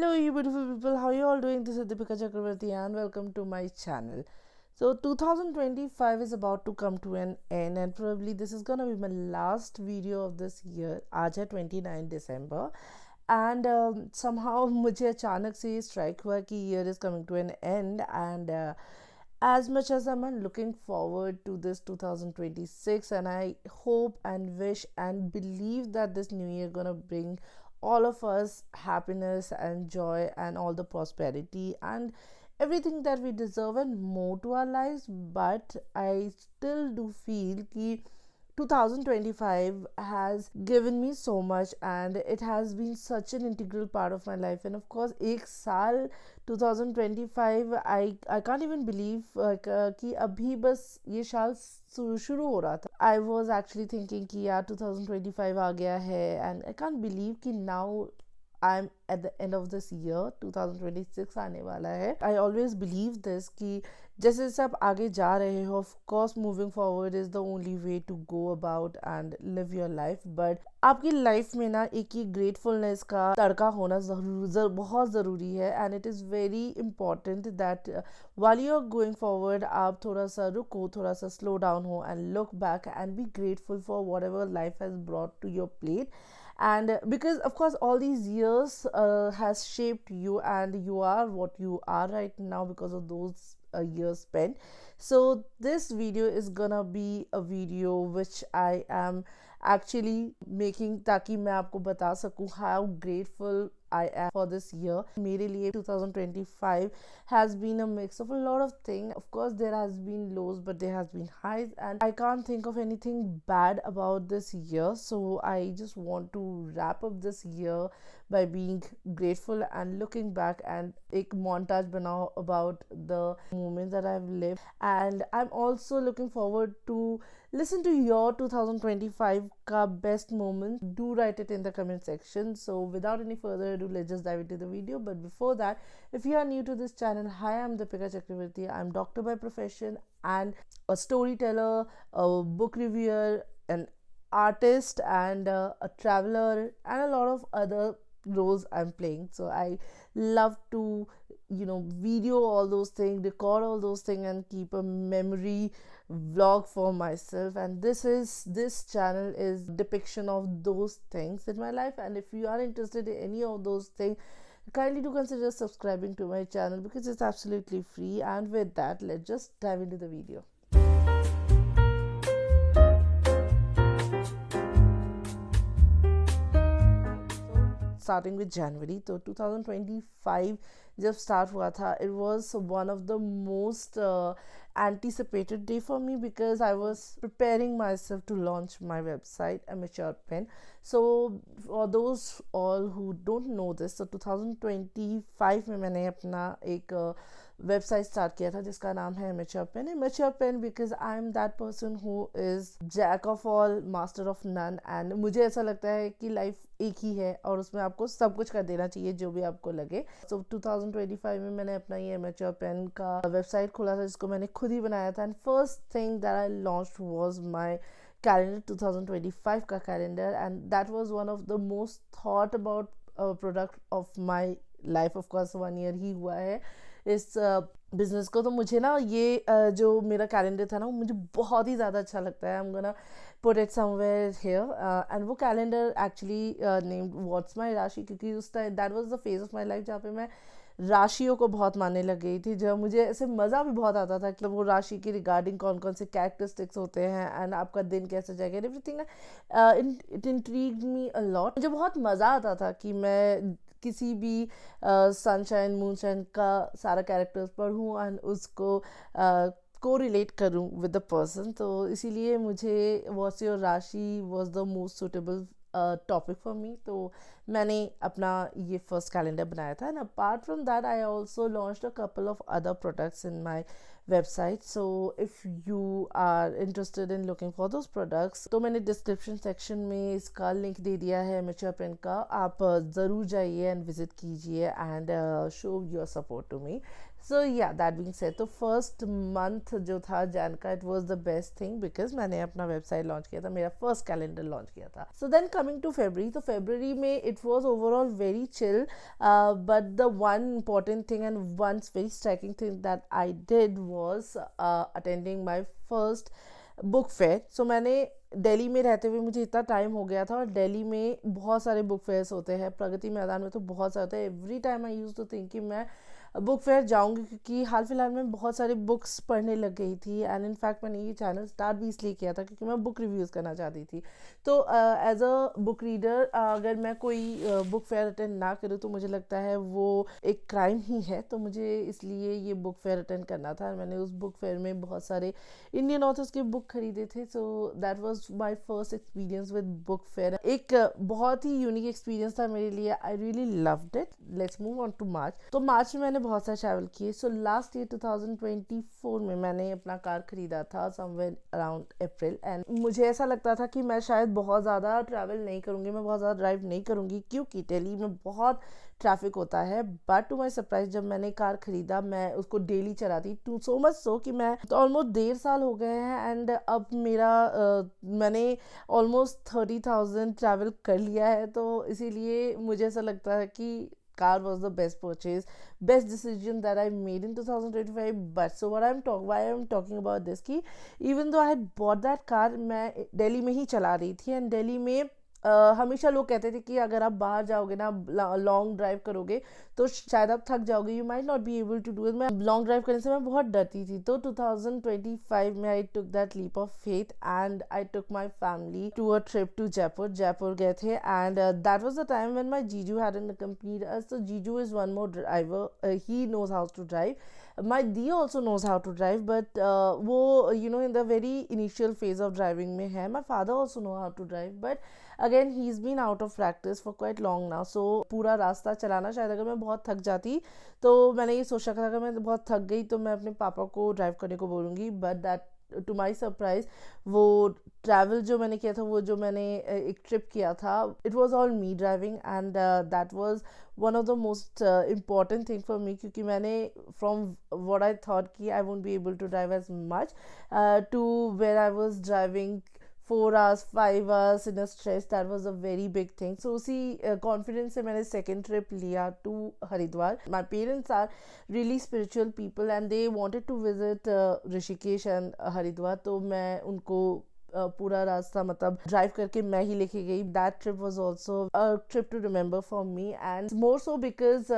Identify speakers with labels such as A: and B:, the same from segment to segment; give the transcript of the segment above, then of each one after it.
A: Hello, you beautiful people. How you all doing? This is Deepika Chakravarti, and welcome to my channel. So, 2025 is about to come to an end, and probably this is gonna be my last video of this year. आज है 29 December, and somehow मुझे अचानक से ये strike हुआ कि year is coming to an end, and as much as I'm looking forward to this 2026, and I hope and wish and believe that this new year gonna bring all of us happiness and joy and all the prosperity and everything that we deserve and more to our lives. But I still do feel कि 2025 has given me so much, and it has been such an integral part of my life. And of course एक साल 2025, I can't even believe कि अभी बस ये साल शुरू हो रहा था. I was actually thinking कि यार 2025 आ गया है, and I can't believe कि now I'm at the end of this year. 2026 आने वाला है. I always believe this कि जैसे जैसे आप आगे जा रहे हो, of course moving forward is the only way to go about and live your life. But आपकी लाइफ में ना एक ये ग्रेटफुलनेस का तड़का होना बहुत ज़रूरी है. And it is very important that while you are going forward, आप थोड़ा सा रुको, थोड़ा सा slow down हो and look back and be grateful for whatever life has brought to your plate. And because of course all these years has shaped you, and you are what you are right now because of those years spent. So this video is gonna be a video which I am actually making ताकि मैं आपको बता सकूँ how grateful I am for this year. मेरे लिए 2025 has been a mix of a lot of things. Of course there has been lows, but there has been highs, and I can't think of anything bad about this year. So I just want to wrap up this year by being grateful and looking back, and एक montage बनाओ about the moments that I've lived. And I'm also looking forward to listen to your 2025 ka best moments. Do write it in the comment section. So without any further ado, let's just dive into the video. But before that, if you are new to this channel, hi, I'm Deepika Chakravarti. I'm doctor by profession and a storyteller, a book reviewer, an artist, and a traveler, and a lot of other roles I'm playing. So I love to video all those things, record all those things, and keep a memory vlog for myself. And this channel is depiction of those things in my life. And if you are interested in any of those things, kindly do consider subscribing to my channel because it's absolutely free. And with that, let's just dive into the video. Starting with January, तो 2025 जब start हुआ था, it was one of the most anticipated day for me because I was preparing myself to launch my website Amateur Pen. So for those all who don't know this, so 2025 में मैंने अपना एक website start किया था जिसका नाम है Amateur Pen. Amateur Pen because I am that person who is jack of all, master of none, and मुझे ऐसा लगता है कि लाइफ एक ही है और उसमें आपको सब कुछ कर देना चाहिए जो भी आपको लगे. So 2025 में मैंने अपना ये Amateur Pen का वेबसाइट खोला था जिसको मैंने खुद ही बनाया था. And first thing that I launched was my calendar, 2025 का calendar, and that was one of the most thought about product of my life. Of course 1 year ही हुआ है इस बिजनेस को, तो मुझे ना ये जो मेरा कैलेंडर था ना वो मुझे बहुत ही ज़्यादा अच्छा लगता है. I'm gonna put it somewhere here, and वो calendar actually named What's My राशि, क्योंकि उस time that was the phase of my life जहाँ पे मैं राशियों को बहुत मानने लग गई थी, जब मुझे ऐसे मज़ा भी बहुत आता था कि वो राशि के रिगार्डिंग कौन कौन से कैरेक्टरिस्टिक्स होते हैं एंड आपका दिन कैसे जाएगा, everything. It intrigued me a lot. मुझे बहुत मज़ा आता था कि मैं किसी भी सनशाइन मूनशाइन का सारा कैरेक्टर्स पढ़ूँ एंड उसको को रिलेट करूँ विद द पर्सन. तो इसीलिए मुझे what's your rashi was the most suitable topic for me. तो मैंने अपना ये फर्स्ट कैलेंडर बनाया था. And apart from that I also launched a couple of other products in my website. So if you are interested in looking for those products, तो मैंने description section में इसका लिंक दे दिया है Amateur Pen का. आप ज़रूर जाइए एंड विजिट कीजिए and show your support to me. So yeah that being said, तो फर्स्ट मंथ जो था जैन का, it was the best thing because मैंने अपना वेबसाइट लॉन्च किया था, मेरा फर्स्ट कैलेंडर लॉन्च किया था. So then coming to February, तो फेब्रुअरी में इट it was overall very chill, but the one important thing and one very striking thing that I did was attending my first book fair. So मैंने दिल्ली में रहते हुए मुझे इतना time हो गया था, और दिल्ली में बहुत सारे बुक फेयर्स होते हैं, प्रगति मैदान में तो बहुत सारे होते हैं. Every time I use to think कि मैं बुक फेयर जाऊंगी, क्योंकि हाल फिलहाल में बहुत सारी बुक्स पढ़ने लग गई थी. एंड इनफैक्ट मैंने ये चैनल स्टार्ट भी इसलिए किया था क्योंकि मैं बुक रिव्यूज़ करना चाहती थी. तो एज अ बुक रीडर अगर मैं कोई बुक फेयर अटेंड ना करूँ तो मुझे लगता है वो एक क्राइम ही है. तो मुझे इसलिए ये बुक फेयर अटेंड करना था. मैंने उस बुक फेयर में बहुत सारे इंडियन ऑथर्स के बुक खरीदे थे. So that was my first experience with book fair. एक बहुत ही यूनिक एक्सपीरियंस था मेरे लिए. I really loved it. Let's move on to March. तो मार्च में मैंने बहुत सारे ट्रैवल किए. सो लास्ट ईयर 2024 में मैंने अपना कार खरीदा था समवेयर अराउंड अप्रैल. एंड मुझे ऐसा लगता था कि मैं शायद बहुत ज़्यादा ट्रैवल नहीं करूँगी, मैं बहुत ज़्यादा ड्राइव नहीं करूँगी, क्योंकि दिल्ली में बहुत ट्रैफिक होता है. बट टू माई सरप्राइज जब मैंने कार खरीदा, मैं उसको डेली चलाती. टू सो मच सो कि मैं तो ऑलमोस्ट 1.5 साल हो गए हैं. एंड अब मेरा मैंने ऑलमोस्ट 30,000 ट्रैवल कर लिया है. तो इसीलिए मुझे ऐसा लगता है कि car was the best purchase, best decision that I made in 2025. But so why I'm talking about this कि even though I had bought that car, मैं दिल्ली में ही चला रही थी. एंड दिल्ली में हमेशा लोग कहते थे कि अगर आप बाहर जाओगे ना, लॉन्ग ड्राइव करोगे तो शायद आप थक जाओगे, you might not be able to do it. मैं लॉन्ग ड्राइव करने से मैं बहुत डरती थी. तो 2025 में I took that leap of faith and I took my family to a trip to Jaipur गए थे. And that was the time when my jiju hadn't accompanied us. तो jiju is one more driver, he knows how to drive. My D also knows how to drive, but वो in the very initial phase of driving में है. My father also know how to drive, but again he's been out of practice for quite long now. So पूरा रास्ता चलाना, शायद अगर मैं बहुत थक जाती तो मैंने ये सोचा था, अगर मैं बहुत थक गई तो मैं अपने पापा को ड्राइव करने को बोलूँगी. But that to my surprise वो ट्रैवल जो मैंने किया था, वो जो मैंने एक ट्रिप किया था, it was all me driving. And that was one of the most important thing for me, क्योंकि मैंने फ्रॉम व्हाट आई थॉट कि I won't be able to drive as much to where I was driving 4 hours 5 hours in a stretch. That was a very big thing. So उसी confidence से मैंने second trip लिया to Haridwar. My parents are really spiritual people and they wanted to visit Rishikesh and Haridwar. तो मैं उनको पूरा रास्ता मतलब ड्राइव करके मैं ही लेके गई. That trip was also a trip to remember for me, and more so because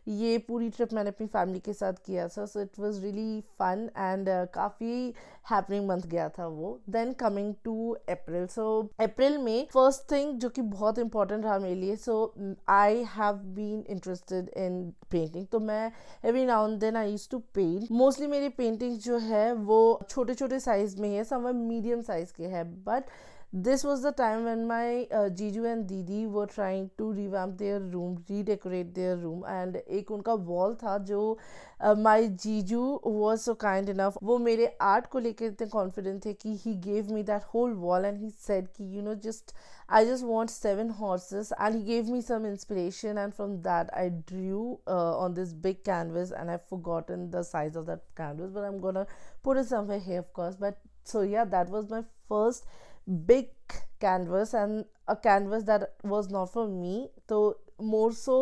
A: ये पूरी ट्रिप मैंने अपनी फैमिली के साथ किया था. So it was really fun and काफ़ी हैपनिंग मंथ गया था वो. Then coming to April. So April में फर्स्ट थिंग जो कि बहुत इंपॉर्टेंट रहा मेरे लिए, so I have been interested in painting. तो मैं every now and then I used to paint. Mostly मेरी पेंटिंग्स जो है वो छोटे छोटे साइज में है, समवेयर मीडियम साइज के है. But this was the time when my जीजू and दीदी were trying to revamp their room, redecorate their room. and एक उनका wall था जो my जीजू was so kind enough, वो मेरे art को लेकर इतने confident थे कि he gave me that whole wall and he said कि I just want 7 horses, and he gave me some inspiration, and from that I drew on this big canvas, and I've forgotten the size of that canvas, but I'm gonna put it somewhere here of course. But so yeah, that was my first big canvas and a canvas that was not for me. तो more so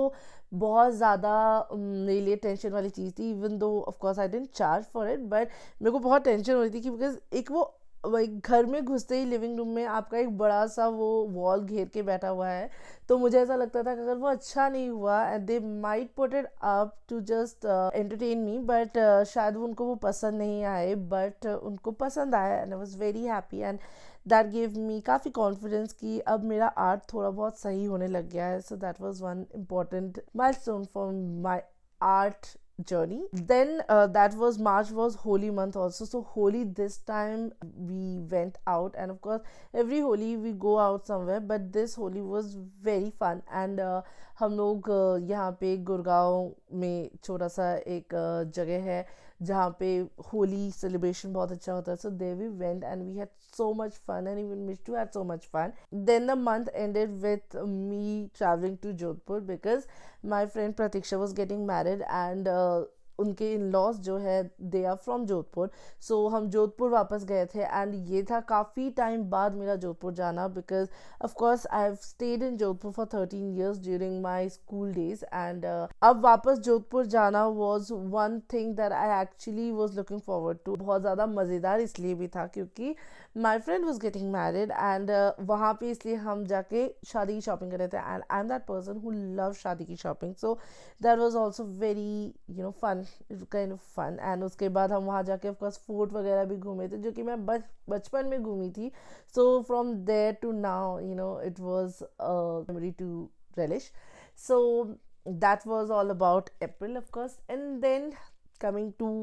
A: बहुत ज़्यादा मेरे लिए tension वाली चीज़ थी. Even though of course I didn't charge for it, but मेरे को बहुत टेंशन हो रही थी कि बिकॉज एक वो घर में घुसते ही लिविंग रूम में आपका एक बड़ा सा वो वॉल घेर के बैठा हुआ है. तो मुझे ऐसा लगता था कि अगर वो अच्छा नहीं हुआ and they might put it up to just entertain me, but शायद उनको वो पसंद नहीं आए. बट उनको पसंद आया and I was very happy, and that give me काफ़ी कॉन्फिडेंस कि अब मेरा आर्ट थोड़ा बहुत सही होने लग गया है. सो that was one important milestone for my art journey. Then that was March was Holi month also. So Holi this time we went out, and of course every Holi we go out somewhere, but this Holi was very fun. and हम लोग यहाँ पे गुड़गांव में छोटा सा एक जगह है जहाँ पे होली सेलिब्रेशन बहुत अच्छा होता है. So there we went and we had so much fun, and even Mishtu had so much fun. Then the month ended with me traveling to Jodhpur because my friend Pratiksha was getting married, and उनके in laws जो है they are from Jodhpur, सो हम जोधपुर वापस गए थे। And ये था काफ़ी टाइम बाद मेरा जोधपुर जाना, because of course I have stayed in Jodhpur for 13 years during my school days. And अब वापस जोधपुर जाना was one thing that I actually was looking forward to. बहुत ज़्यादा मज़ेदार इसलिए भी था क्योंकि my friend was getting married, and वहाँ पे इसलिए हम जाके शादी की शॉपिंग कर रहे थे। And I am that person who love शादी की shopping, so that was also very fun, kind of fun. And उसके बाद हम वहाँ जाके ऑफकोर्स फोर्ट वगैरह भी घूमे थे, जो कि मैं बचपन में घूमी थी। So from there to now it was memory to relish. So that was all about April, of course. And then coming to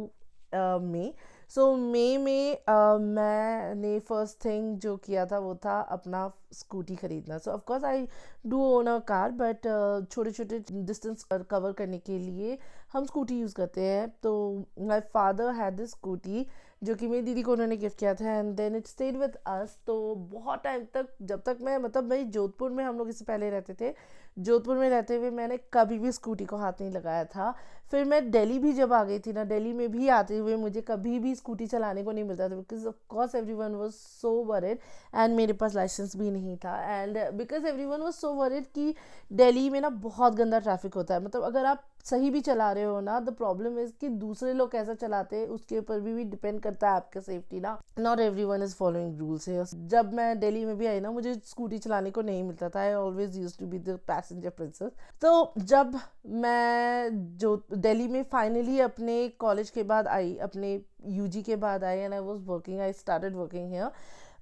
A: May. सो मई में मैंने फर्स्ट थिंग जो किया था वो था अपना स्कूटी ख़रीदना। सो of course I do own a car, but छोटे छोटे डिस्टेंस कवर करने के लिए हम स्कूटी यूज़ करते हैं। तो my father had this scooty जो कि मेरी दीदी को उन्होंने गिफ्ट किया था, and then it stayed with us. तो बहुत टाइम तक, जब तक मैं भाई जोधपुर में हम लोग इससे पहले रहते थे, जोधपुर में रहते हुए मैंने कभी भी स्कूटी को हाथ नहीं लगाया था। फिर मैं दिल्ली भी जब आ गई थी ना, दिल्ली में भी आते हुए मुझे कभी भी स्कूटी चलाने को नहीं मिलता था, because of course everyone was so worried, and मेरे पास लाइसेंस भी नहीं था। And because everyone was so worried कि दिल्ली में ना बहुत गंदा ट्रैफिक होता है। मतलब अगर आप सही भी चला रहे हो ना, द प्रॉब्लम इज कि दूसरे लोग कैसा चलाते हैं उसके ऊपर भी डिपेंड करता है आपका सेफ्टी ना। Not everyone is following rules है। जब मैं दिल्ली में भी आई ना, मुझे स्कूटी चलाने को नहीं मिलता था। I always used to be the passenger princess. तो जब मैं जो दिल्ली में फाइनली अपने कॉलेज के बाद आई, अपने यूजी के बाद I, and I was working, I started working here.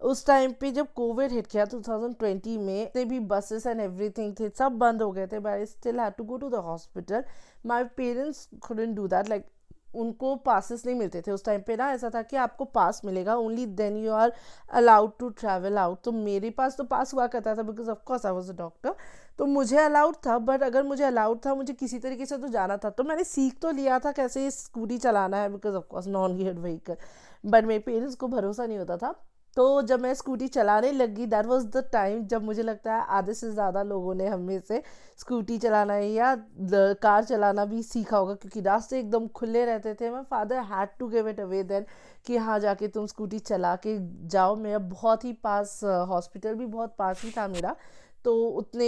A: उस टाइम पे जब कोविड हिट किया 2020 में, से भी बसेस एंड एवरीथिंग थे, सब बंद हो गए थे, but I still had to go to the hospital. My parents couldn't do that, like उनको पासेस नहीं मिलते थे उस टाइम पे ना। ऐसा था कि आपको पास मिलेगा, only then you are allowed to travel out. तो मेरे पास तो पास हुआ करता था, because of course I was a doctor, तो मुझे अलाउड था। बट अगर मुझे अलाउड था, मुझे किसी तरीके से तो जाना था। तो मैंने सीख तो लिया था कैसे स्कूटी चलाना है, because of course non geared vehicle, but मेरे पेरेंट्स को भरोसा नहीं होता था। तो जब मैं स्कूटी चलाने लगी, दैट वाज द टाइम जब मुझे लगता है आधे से ज़्यादा लोगों ने हम में से स्कूटी चलाना या कार चलाना भी सीखा होगा, क्योंकि रास्ते एकदम खुले रहते थे। My father had to give it away then कि हाँ जाके तुम स्कूटी चला के जाओ। मेरा बहुत ही पास हॉस्पिटल भी बहुत पास ही था मेरा, तो उतने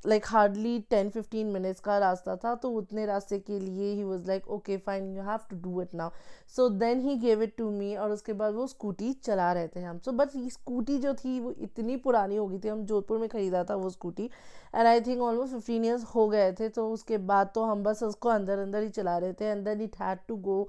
A: लाइक हार्डली 10-15 मिनट्स का रास्ता था। तो उतने रास्ते के लिए he was like okay fine, you have to do it now. So then he gave it to me, और उसके बाद वो स्कूटी चला रहे थे हम। सो बट ये स्कूटी जो थी वो इतनी पुरानी हो गई थी, हम जोधपुर में ख़रीदा था वो scooty, and I think almost 15 years हो गए थे। तो उसके बाद तो हम बस उसको अंदर अंदर ही चला रहे थे, and then it had to go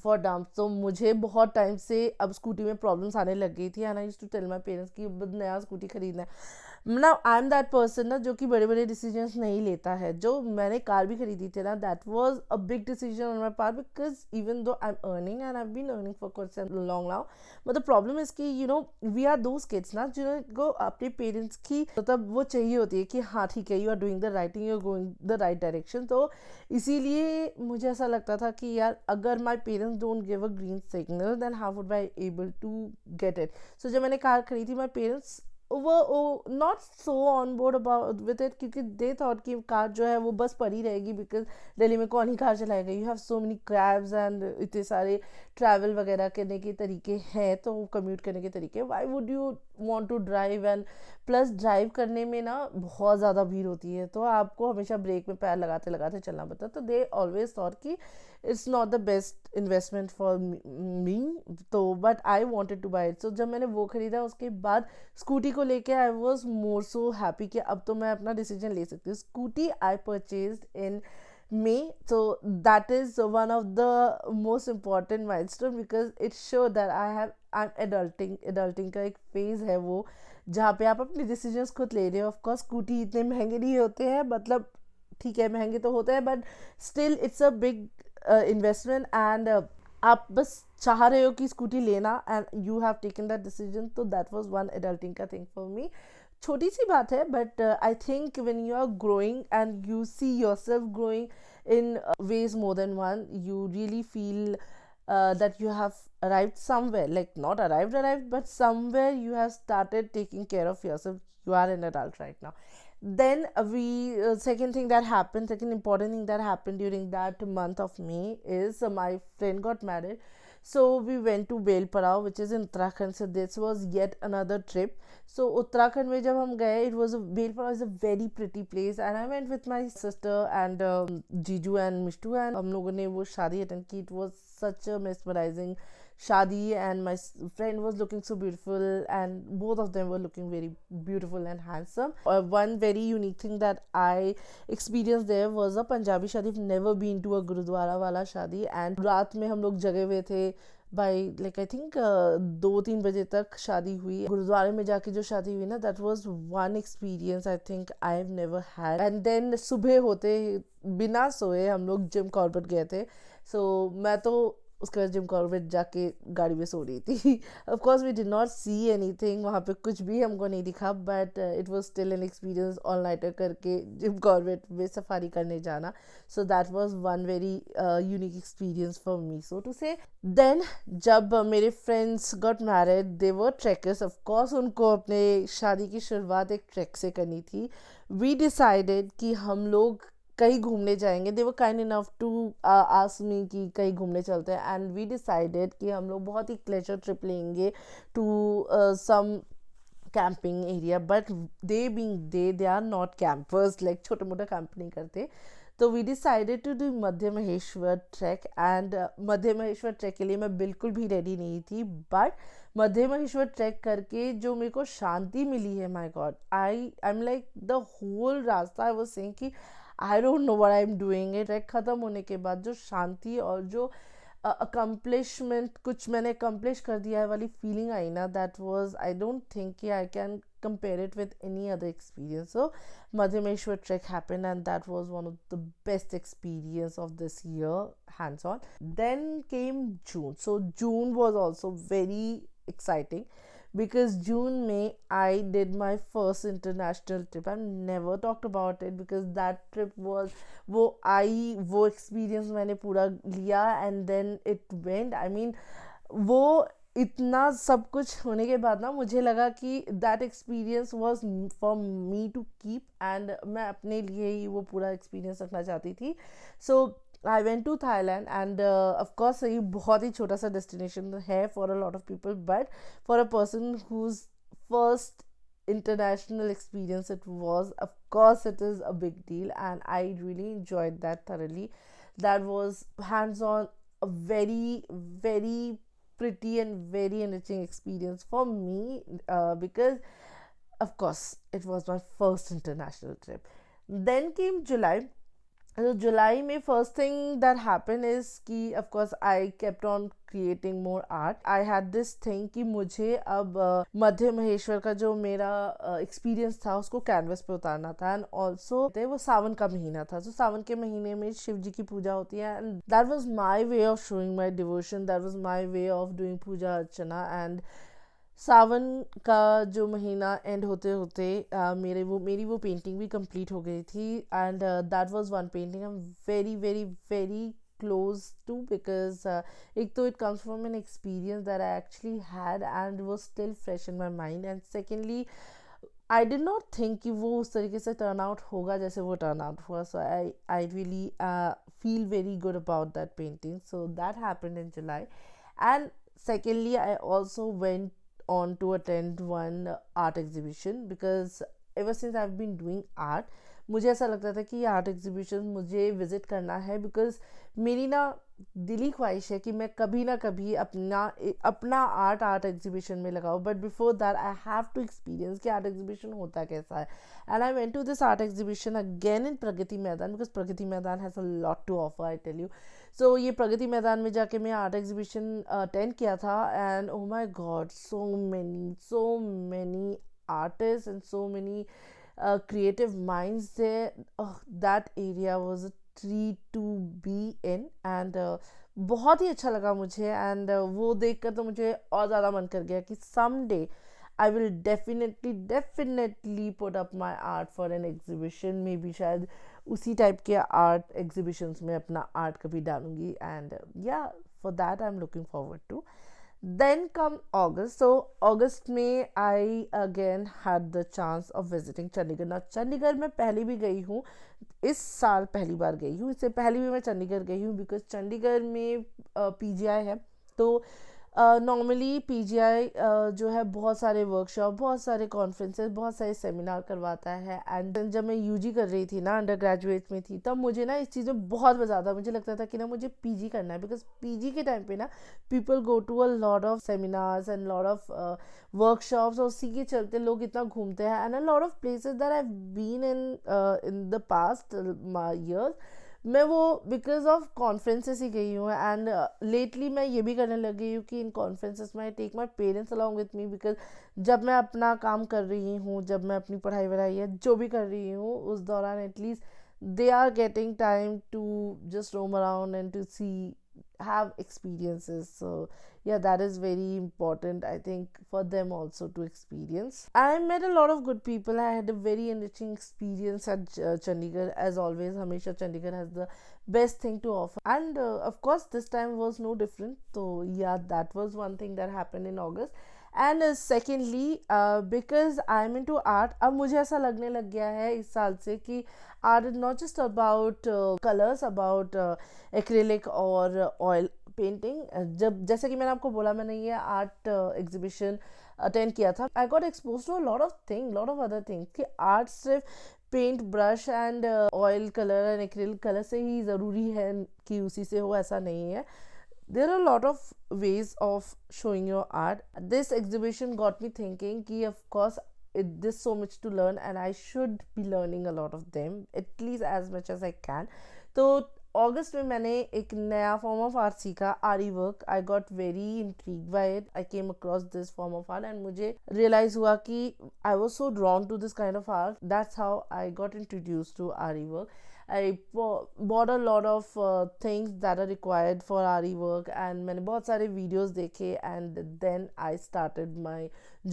A: for dump. तो मुझे बहुत टाइम से अब स्कूटी में प्रॉब्लम्स आने लग गई थी, and I used to tell my parents कि अब नया स्कूटी खरीदना है। ना आई एम दैट पर्सन ना जो कि बड़े बड़े डिसीजंस नहीं लेता है। जो मैंने कार भी खरीदी थी ना, that was a big decision on my part, because even though I am earning and I have been earning for quite long now, but the problem is कि वी आर दोज किड्स ना जिनको अपने parents की मतलब वो चाहिए होती है कि हाँ ठीक है, you are doing the right thing, you are going the right direction. तो इसीलिए मुझे ऐसा लगता था कि यार अगर my parents don't give a green signal, then how would I able to get it. So जब मैंने कार खरीदी, माई पेरेंट्स वो not so on board about with it, क्योंकि दे थॉट कि कार जो है वो बस पड़ी रहेगी, बिकॉज दिल्ली में कौन ही कार चलाएगा, you have so many cabs and इतने सारे ट्रैवल वगैरह करने के तरीके हैं, तो कम्यूट करने के तरीके, why would you want to drive. And plus drive करने में ना बहुत ज़्यादा भीड़ होती है, तो आपको हमेशा ब्रेक में पैर लगाते लगाते चलना पड़ता है। तो दे ऑलवेज थॉट कि it's not the best investment for me, तो but I wanted to buy it. So जब मैंने वो खरीदा, उसके बाद स्कूटी को लेके I was more so happy कि अब तो मैं अपना डिसीजन ले सकती हूँ। Scooty I purchased in May, so that is one of the most important milestone, because it showed that I'm adulting का एक phase है वो, जहाँ पे आप अपने decisions खुद ले रहे हो। ऑफ कोर्स स्कूटी इतने महंगे नहीं होते हैं, मतलब ठीक है महंगे तो होते हैं, but still it's a big investment, and आप बस चाह रहे हो कि स्कूटी लेना, and you have taken that decision. तो दैट वाज वन एडल्टिंग का थिंग फॉर मी। छोटी सी बात है, but I think when you are growing and you see yourself growing in ways more than one, you really feel that you have arrived somewhere, like not arrived, but somewhere you have started taking care of yourself. You are an adult right now. Then we second thing that happened, second important thing that happened during that month of May is my friend got married. So we went to Bel Parao, which is in Uttarakhand. So this was yet another trip. So Uttarakhand में जब हम गए, it was a Bel Parao is a very pretty place, and I went with my sister and Jiju and Mishtu, and हम लोगों ने वो शादी attend की. It was such a mesmerizing shadi, and my friend was looking so beautiful, and both of them were looking very beautiful and handsome. One very unique thing that I experienced there was a Punjabi shadi. I've never been to a gurudwara wala shadi, and रात में हम लोग जगे हुए थे by like I think 2-3 बजे तक शादी हुई. गुरुद्वारे में जाके जो शादी हुई ना, that was one experience I think I've never had. And then सुबह होते बिना सोए हम लोग जिम कॉर्बेट गए थे. So मैं तो उसके बाद जिम कॉर्बेट जाके गाड़ी में सो रही थी. Of course we did not see anything, वहाँ पे कुछ भी हमको नहीं दिखा, but it was still an experience all nighter करके जिम कॉर्बेट में सफारी करने जाना. So that was one very unique experience for me, so to say. Then जब मेरे friends got married, they were trekkers. Of course उनको अपने शादी की शुरुआत एक ट्रैक से करनी थी. वी डिसाइडेड कि हम लोग कहीं घूमने जाएंगे. They were kind enough to ask me कि कहीं घूमने चलते हैं, एंड वी डिसाइडेड कि हम लोग बहुत ही प्लेजर ट्रिप लेंगे to some camping area. But they are not campers, like छोटे मोटे कैंप नहीं करते. तो we decided to do Madhyamaheshwar trek, and Madhyamaheshwar trek के लिए मैं बिल्कुल भी रेडी नहीं थी. बट मध्य महेश्वर ट्रैक करके जो मेरे को शांति मिली है, my God, I am like the whole रास्ता आई वाज सेइंग कि I don't know what I am doing. Trek ख़त्म होने के बाद जो शांति और जो अकम्पलिशमेंट, कुछ मैंने अकम्पलिश कर दिया है वाली फीलिंग आई ना, that was, I don't think कि I can compare it with any other experience. So Madhyameshwar trek happened, and that was one of the best experience of this year, hands on. Then came June. So June was also very exciting because June May I did my first international trip. I've never talked about it because that trip was वो experience मैंने पूरा लिया, and then it went, I mean वो इतना सब कुछ होने के बाद ना मुझे लगा कि that experience was for me to keep, and मैं अपने लिए ही वो पूरा एक्सपीरियंस रखना चाहती थी. So I went to Thailand, and of course ये बहुत ही छोटा सा डेस्टिनेशन है for a lot of people, but for a person whose first international experience it was. Of course it is a big deal, and I really enjoyed that thoroughly. That was hands on, a very very pretty and very enriching experience for me, because of course it was my first international trip. Then came July. So July में first thing that happened is कि of course I kept on creating more art. I had this thing कि मुझे अब मध्य महेश्वर का जो मेरा experience था उसको canvas पे उतारना था, and also वो सावन का महीना था. So सावन के महीने में शिव जी की पूजा होती है, and that was my way of showing my devotion. That was my way of doing Puja Archana. And सावन का जो महीना एंड होते होते मेरी वो पेंटिंग भी कंप्लीट हो गई थी, and that was one painting I am very very very close to, because एक तो it comes from an experience that I actually had and वो still fresh in my mind. And secondly I did not think कि वो उस तरीके से turn out होगा जैसे वो टर्न आउट हुआ. So I really feel very good about that painting. So that happened in July. And secondly I also went on to attend one art exhibition, because ever since I've been doing art, मुझे ऐसा लगता था कि art exhibition मुझे visit करना है, because मेरी ना दिली ख्वाहिश है कि मैं कभी ना कभी अपना आर्ट एग्जीबिशन में लगाऊँ. But before that I have to experience कि आर्ट एग्जीबिशन होता कैसा है. And I went to this art exhibition again in Pragati Maidan, because Pragati Maidan has a lot to offer, I tell you. So ये प्रगति मैदान में जाके मैं आर्ट एग्जीबिशन अटेंड किया था, and oh my God, so many artists and so many creative minds there. That area was a treat to be in, and बहुत ही अच्छा लगा मुझे. एंड वो देखकर तो मुझे और ज़्यादा मन कर गया कि someday I will definitely put up my art for an exhibition. Maybe शायद उसी टाइप के आर्ट एग्जीबिशंस में अपना आर्ट कभी डालूंगी. And yeah for that I am looking forward to. Then come August. So August में I again had the chance of visiting Chandigarh. Now Chandigarh मैं पहले भी गई हूँ, इस साल पहली बार गई हूँ, इससे पहले भी मैं चंडीगढ़ गई हूँ बिकॉज चंडीगढ़ में पीजीआई है. तो नॉर्मली पीजीआई जो है बहुत सारे वर्कशॉप, बहुत सारे कॉन्फ्रेंसेस, बहुत सारे सेमिनार करवाता है. एंड जब मैं यूजी कर रही थी ना, अंडर ग्रेजुएट में थी, तब मुझे ना इस चीज़ में बहुत मज़ा आता. मुझे लगता था कि ना मुझे पीजी करना है बिकॉज पीजी के टाइम पे ना people go to a lot of seminars and lot of workshops, और उसी के चलते लोग इतना घूमते हैं. And a lot of places that I been in the past years, मैं वो बिकॉज ऑफ कॉन्फ्रेंसेस ही गई हूँ. एंड लेटली मैं ये भी करने लग गई हूँ कि इन कॉन्फ्रेंसेस में I take my parents along with me, because जब मैं अपना काम कर रही हूँ, जब मैं अपनी पढ़ाई वढ़ाई या जो भी कर रही हूँ, उस दौरान at least they are getting time to just roam around and to see, have experiences. So yeah, that is very important, I think, for them also to experience. I met a lot of good people. I had a very enriching experience at Chandigarh. As always, Hamesha Chandigarh has the best thing to offer, and of course this time was no different. So yeah, that was one thing that happened in August. And secondly because I am into art, अब मुझे ऐसा लगने लग गया है इस साल से कि art is not just about colours, about acrylic और ऑयल पेंटिंग. जब जैसे कि मैंने आपको बोला, मैंने ये आर्ट एग्जीबिशन अटेंड किया था, I got expose to lot of thing, lot of other things, कि आर्ट सिर्फ paint brush and oil colour and acrylic colour से ही ज़रूरी है कि उसी से हो, ऐसा नहीं है. There are a lot of ways of showing your art. This exhibition got me thinking कि of course there's so much to learn and I should be learning a lot of them, at least as much as I can. तो अगस्त में मैंने एक नया form of art सीखा, aari work. I got very intrigued by it. I came across this form of art and मुझे realise हुआ कि I was so drawn to this kind of art. That's how I got introduce to aari work. I bought a lot of things that are required for आरी work and मैंने बहुत सारे videos देखे and then I started my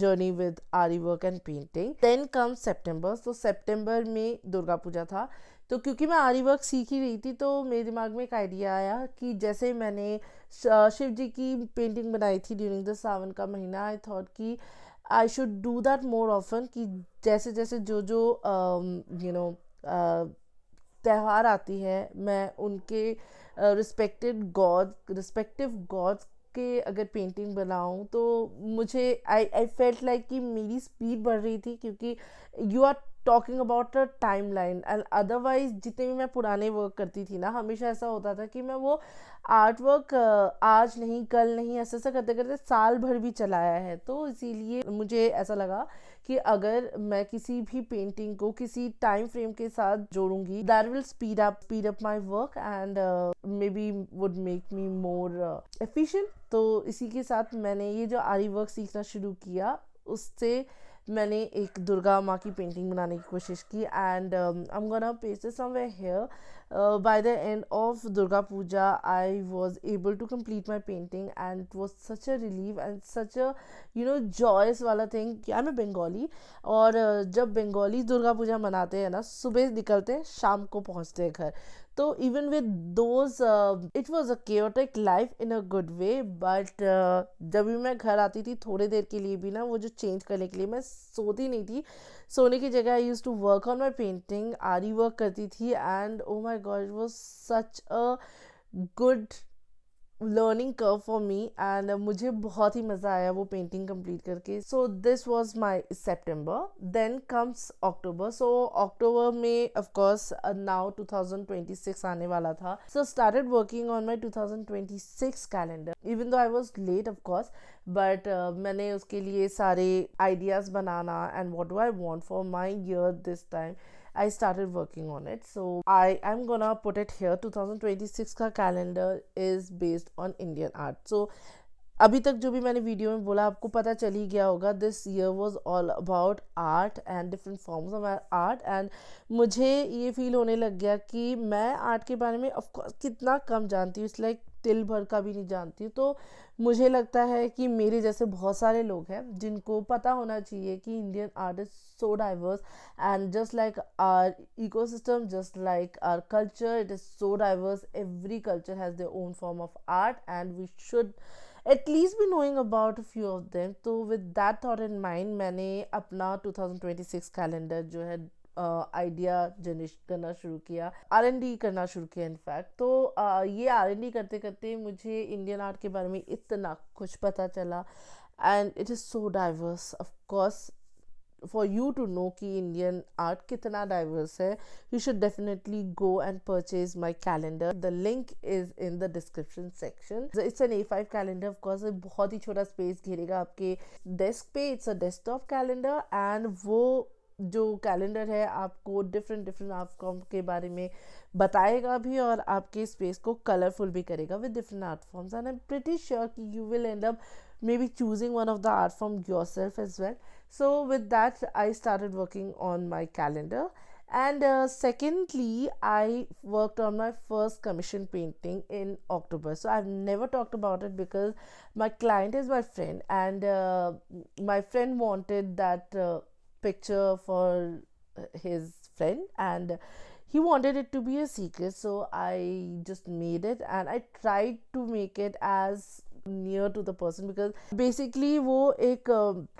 A: journey with आरी work and painting. Then comes September. So September में दुर्गा पूजा था, तो क्योंकि मैं आरी वर्क सीख ही रही थी तो मेरे दिमाग में एक आइडिया आया कि जैसे मैंने शिव जी की पेंटिंग बनाई थी ड्यूरिंग द सावन का महीना, आई थॉट कि I should do that more often, कि जैसे जैसे जो जो त्यौहार आती है, मैं उनके रिस्पेक्टिव गॉड्स के अगर पेंटिंग बनाऊँ, तो मुझे आई फेल्ट लाइक कि मेरी स्पीड बढ़ रही थी, क्योंकि you are talking about a timeline. And otherwise जितने भी मैं पुराने वर्क करती थी ना, हमेशा ऐसा होता था कि मैं वो आर्ट वर्क आज नहीं कल नहीं ऐसे ऐसा करते करते साल भर भी चलाया है. तो इसीलिए मुझे ऐसा लगा कि अगर मैं किसी भी पेंटिंग को किसी टाइम फ्रेम के साथ जोड़ूंगी, that will speed up my work and maybe would make me more efficient. तो इसी के साथ मैंने ये जो आरी वर्क सीखना शुरू किया, उससे मैंने एक दुर्गा माँ की पेंटिंग बनाने की कोशिश की. And I am gonna paste it somewhere here. By the end of Durga Puja, I was able to complete my painting and it was such a relief and such a joyous वाला thing कि I'm a Bengali, और जब बंगाली दुर्गा पूजा मनाते हैं ना, सुबह निकलते हैं शाम को पहुंचते हैं घर. तो even with those it was a chaotic life in a good way, but जब भी मैं घर आती थी थोड़ी देर के लिए भी ना, वो जो चेंज करने के लिए मैं सोती नहीं थी. सोने की जगह I use to work on my painting, आरी वर्क करती थी. And oh my God, it was such a good learning curve for me and मुझे बहुत ही मज़ा आया वो पेंटिंग कंप्लीट करके. So this was my September. Then comes October. So October में ऑफकोर्स नाउ 2026 आने वाला था. So started working on my 2026 calendar, even though I was late of course, but मैंने उसके लिए सारे ideas banana and what do I want for my year this time, I started working on it. So I am gonna put it here. 2026 का calendar is based on Indian art. So अभी तक जो भी मैंने video में बोला आपको पता चल ही गया होगा. This year was all about art and different forms of art. And मुझे ये फील होने लग गया कि मैं आर्ट के बारे में ऑफकोर्स कितना कम जानती हूँ. इट्स लाइक तिल भर का भी नहीं जानती हूँ. तो मुझे लगता है कि मेरे जैसे बहुत सारे लोग हैं जिनको पता होना चाहिए कि Indian art is so diverse and just like our ecosystem, just like our culture, it is so diverse. Every culture has their own form of art and we should at least be knowing about a few of them. तो with that thought in mind मैंने अपना 2026 calendar जो है idea generate करना शुरू किया, R&D करना शुरू किया इनफैक्ट। तो ये R&D करते करते मुझे इंडियन आर्ट के बारे में इतना कुछ पता चला, and it is so diverse. Of course for you to know कि Indian art कितना diverse है, you should definitely go and purchase my calendar. The link is in the description section. It's an A5 calendar, of course. बहुत ही छोटा space घेरेगा आपके desk पे. It's a desktop calendar, and वो जो calendar है आपको डिफरेंट आर्ट फॉर्म के बारे में बताएगा भी, और आपके स्पेस को कलरफुल भी करेगा with different art forms. And I am pretty sure कि you will end up maybe choosing one of the art form yourself as well. So with that I started working on my calendar, and secondly I worked on my first commission painting in October. So I've never talked about it because my client is my friend, and my friend wanted that picture for his friend, and he wanted it to be a secret. So I just made it, and I tried to make it as near to the person, because basically वो एक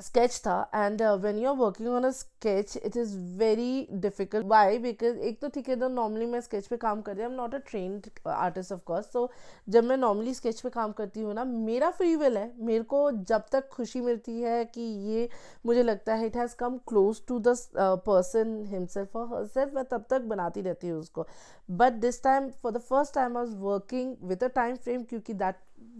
A: sketch था, and when you're working on a sketch it is very difficult. Why? Because एक तो ठीक है, तो normally मैं sketch पे काम कर रही हूँ, I'm not a trained artist of course. So जब मैं normally sketch पे काम करती हूँ ना, मेरा free will है, मेरे को जब तक खुशी मिलती है कि ये मुझे लगता है it has come close to the person himself or herself, मैं तब तक बनाती रहती हूँ उसको. But this time for the first time I was working with a time frame, क्योंकि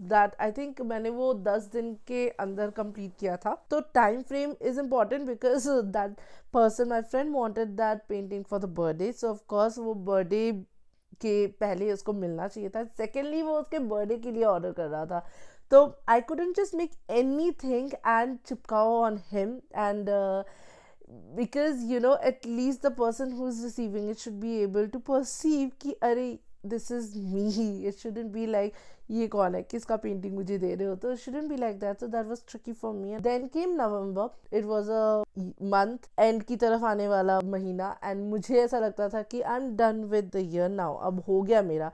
A: that I think मैंने वो 10 दिन के अंदर कंप्लीट किया था. तो time frame is important because that person, my friend, wanted that painting for the birthday. So of course वो बर्थडे के पहले उसको मिलना चाहिए था. सेकेंडली वो उसके बर्थडे के लिए ऑर्डर कर रहा था, तो I couldn't just make anything and चिपकाओ on him, and because you know at least the person who's receiving it should be able to perceive कि अरे this is me. It shouldn't be like ये कौन है, किसका painting मुझे दे रहे हो. तो it shouldn't be like that. So that was tricky for me. Then came November. It was a month end की तरफ आने वाला महीना, and मुझे ऐसा लगता था कि I'm done with the year now. अब हो गया मेरा.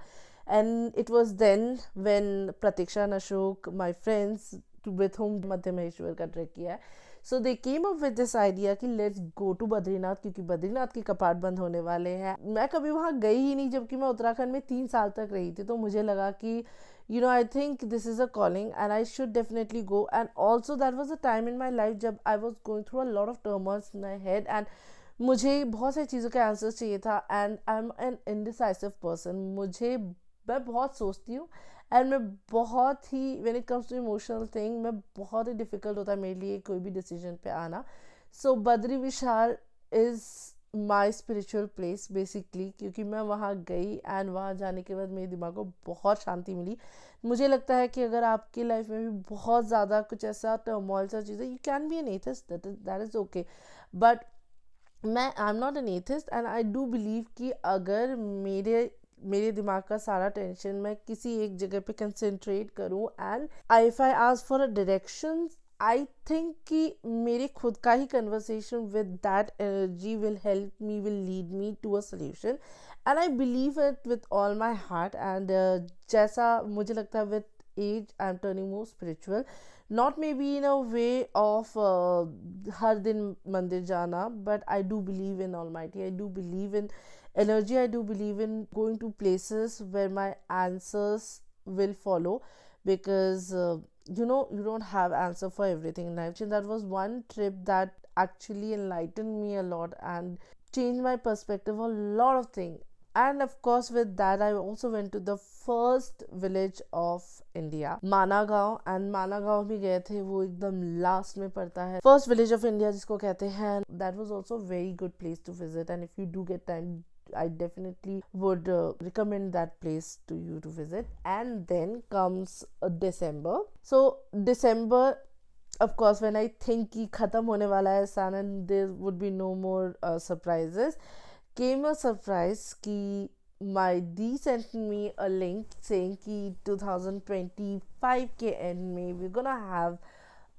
A: And it was then when Pratiksha and Ashok, my friends with whom मध्य महेश्वर का ट्रैक किया है, so they came up with this idea कि लेट्स गो टू बद्रीनाथ, क्योंकि बद्रीनाथ के कपाट बंद होने वाले हैं. मैं कभी वहाँ गई ही नहीं, जबकि मैं उत्तराखंड में 3 साल तक रही थी. तो मुझे लगा कि you know I think this is a calling and I should definitely go. And also that was a time in my life जब I was going through a lot of turmoils in my head, and मुझे बहुत सारी चीज़ों के answers चाहिए था. And I am an indecisive person. मैं बहुत सोचती हूँ, एंड मैं बहुत ही when it comes to emotional thing, मैं बहुत ही डिफ़िकल्ट होता है मेरे लिए कोई भी डिसीजन पे आना. So Badri Vishal is my spiritual place basically, क्योंकि मैं वहाँ गई एंड वहाँ जाने के बाद मेरे दिमाग को बहुत शांति मिली. मुझे लगता है कि अगर आपकी लाइफ में भी बहुत ज़्यादा कुछ ऐसा टर्मोइल सा चीज़ है, you can be an atheist, that is okay. But I am not an atheist, and I do believe कि अगर मेरे दिमाग का सारा टेंशन मैं किसी एक जगह पे कंसंट्रेट करूं, and if I ask for a direction, I think कि मेरे खुद का ही conversation with that energy will help me, will lead me to a solution. And I believe it with all my heart. And जैसा मुझे लगता है with age I am turning more spiritual, not maybe in a way of हर दिन मंदिर जाना, but I do believe in Almighty. I do believe in energy. I do believe in going to places where my answers will follow, because you know you don't have answer for everything in life. And that was one trip that actually enlightened me a lot and changed my perspective on a lot of things. And of course with that I also went to the first village of India, Managaon. and Managaon भी गए थे, वो एकदम last में पड़ता है, first village of India जिसको कहते हैं. That was also a very good place to visit, and if you do get time, I definitely would recommend that place to you to visit. And then comes December. So December, of course, when I think कि खत्म होने वाला है सन and there would be no more surprises, came a surprise कि my D sent me a link saying कि 2025 के end में we're gonna have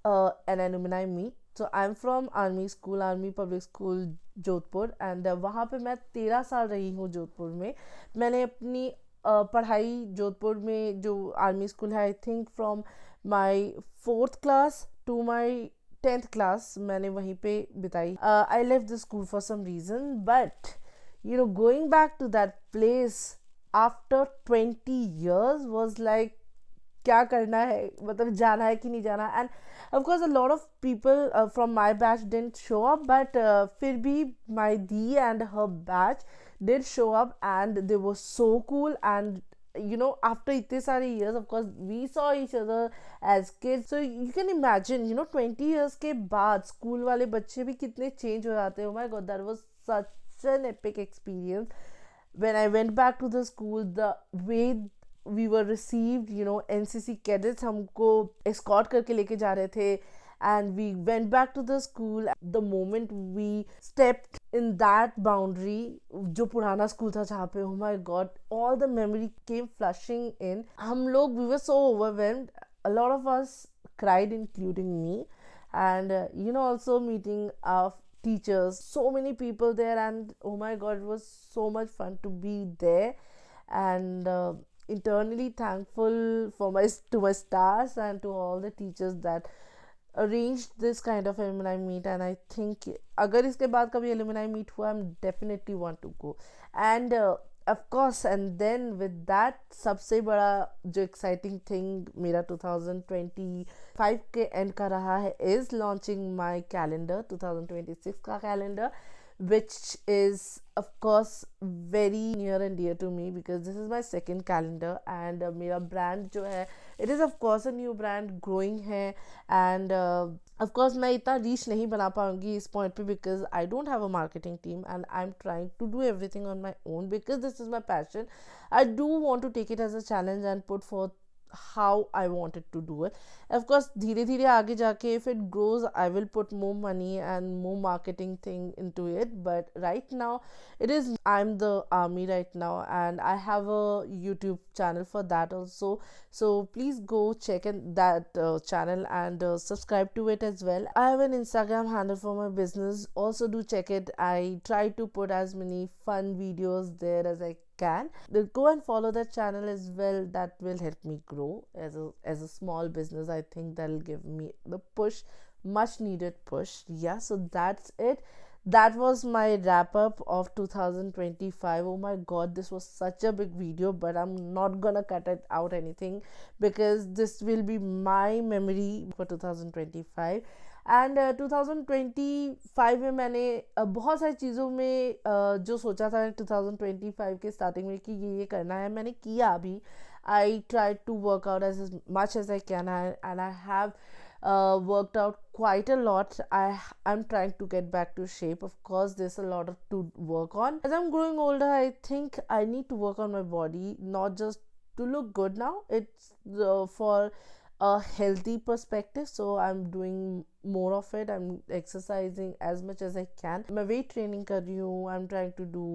A: an alumni meet. So I'm from Army School, Army Public School Jodhpur, and वहाँ पे मैं 13 साल रही हूँ जोधपुर में. मैंने अपनी पढ़ाई जोधपुर में जो आर्मी स्कूल है, I think from My 4th class to my 10th class मैंने वहीं पे बिताई. I left the school for some reason, but going back to that place after 20 years was like क्या करना है, मतलब जाना है कि नहीं जाना. And of course a lot of people from my batch didn't show up, but फिर भी my the and her batch did show up and they were so cool. And after itne sare years, of course we saw each other as kids, so you can imagine 20 years के बाद school वाले बच्चे भी कितने change हो जाते हैं. Oh my god, that was such an epic experience. When I went back to the school, the way we were received, NCC cadets हमको escort करके लेके जा रहे थे, and we went back to the school. The moment we stepped in that boundary, जो पुराना school था जहाँ पे, oh my god, all the memory came flushing in. हम लोग, we were so overwhelmed. A lot of us cried, including me. And also meeting our teachers, so many people there, and oh my god, it was so much fun to be there. And internally thankful for my stars and to all the teachers that arranged this kind of alumni meet. And I think agar iske baad kabhi alumni meet hua, I'm definitely want to go. And of course, and then with that, सबसे बड़ा जो exciting thing मेरा 2025 के end का रहा है is launching my calendar, 2026 का calendar, which is of course very near and dear to me because this is my second calendar. And मेरा brand जो है, it is of course a new brand, growing है. And of course मैं इतना reach नहीं बना पाऊंगी इस point पे because I don't have a marketing team and I'm trying to do everything on my own because this is my passion. I do want to take it as a challenge and put forth how I wanted to do it. Of course धीरे धीरे आगे जाके if it grows, I will put more money and more marketing thing into it. But right now it is, I'm the army right now, and I have a YouTube channel for that also, so please go check in that channel and subscribe to it as well. I have an Instagram handle for my business, also do check it. I try to put as many fun videos there as I can. Go and follow that channel as well. That will help me grow as a small business. I think that'll give me the push, much needed push. Yeah, so that's it. That was my wrap up of 2025. Oh my god, this was such a big video, but I'm not gonna cut it out anything because this will be my memory for 2025. And 2025 में मैंने बहुत सारी चीज़ों में जो सोचा था 2025 के स्टार्टिंग में कि ये करना है, मैंने किया अभी. I try to work out as much as I can and I have worked out quite a lot. I'm trying to get back to shape. Of course there's a lot to work on. As I'm growing older, I think I need to work on my body, not just to look good now. It's for a healthy perspective, so I'm doing more of it. I'm exercising as much as I can. मैं weight training कर रही हूँ. I'm trying to do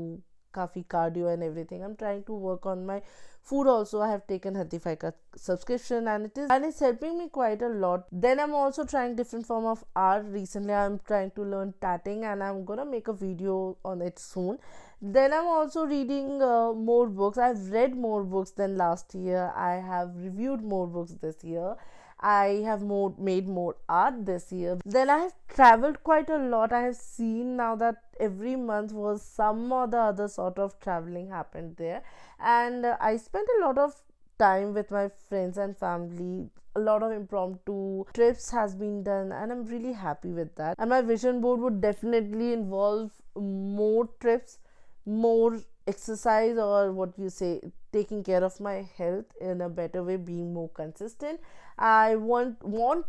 A: काफ़ी cardio and everything. I'm trying to work on my food also. I have taken Hatify ka subscription and it's helping me quite a lot. Then I'm also trying different form of art. Recently I'm trying to learn tatting and I'm gonna make a video on it soon. Then I'm also reading more books. I've read more books than last year. I have reviewed more books this year. I have made more art this year. Then I have traveled quite a lot. I have seen now that every month was some or the other sort of traveling happened there. And I spent a lot of time with my friends and family. A lot of impromptu trips has been done and I'm really happy with that. And my vision board would definitely involve more trips, more exercise, or what you say, taking care of my health in a better way, being more consistent. I want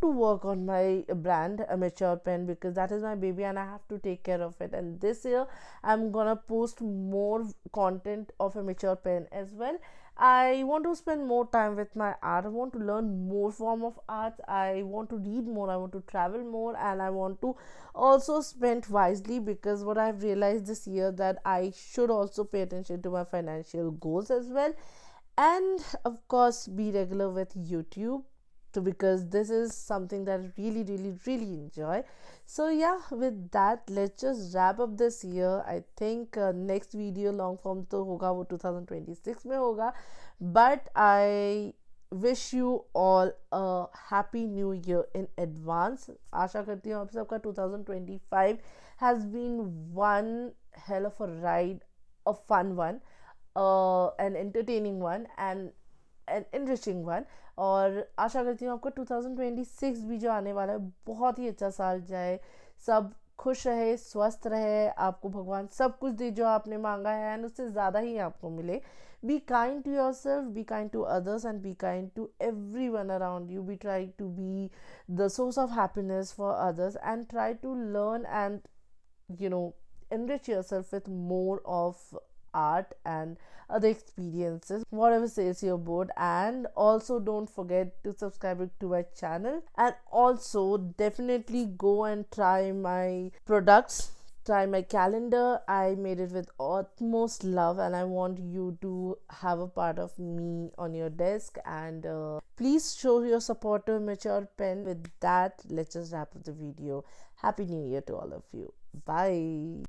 A: to work on my brand, a Mature Pen, because that is my baby and I have to take care of it. And this year I'm gonna post more content of a Mature Pen as well. I want to spend more time with my art. I want to learn more form of art. I want to read more. I want to travel more, and I want to also spend wisely, because what I've realized this year that I should also pay attention to my financial goals as well. And of course be regular with YouTube, because this is something that I really enjoy. So yeah, with that, let's just wrap up this year. I think next video long form तो होगा वो 2026 में होगा, but I wish you all a happy new year in advance. आशा करती हूँ आप सबका 2025 has been one hell of a ride, a fun one, an entertaining one, and an enriching one. और आशा करती हूँ आपको 2026 भी जो आने वाला है बहुत ही अच्छा साल जाए, सब खुश रहे, स्वस्थ रहे, आपको भगवान सब कुछ दे जो आपने मांगा है एंड उससे ज़्यादा ही आपको मिले. Be kind to yourself, be kind to others, and be kind to everyone around you. Be try to be the source of happiness for others, and try to learn and, you know, enrich yourself with more of art and other experiences, whatever says your board. And also don't forget to subscribe to my channel, and also definitely go and try my products, try my calendar. I made it with utmost love, and I want you to have a part of me on your desk. And please show your support to a mature pen. With that, let's just wrap up the video. Happy New Year to all of you. Bye.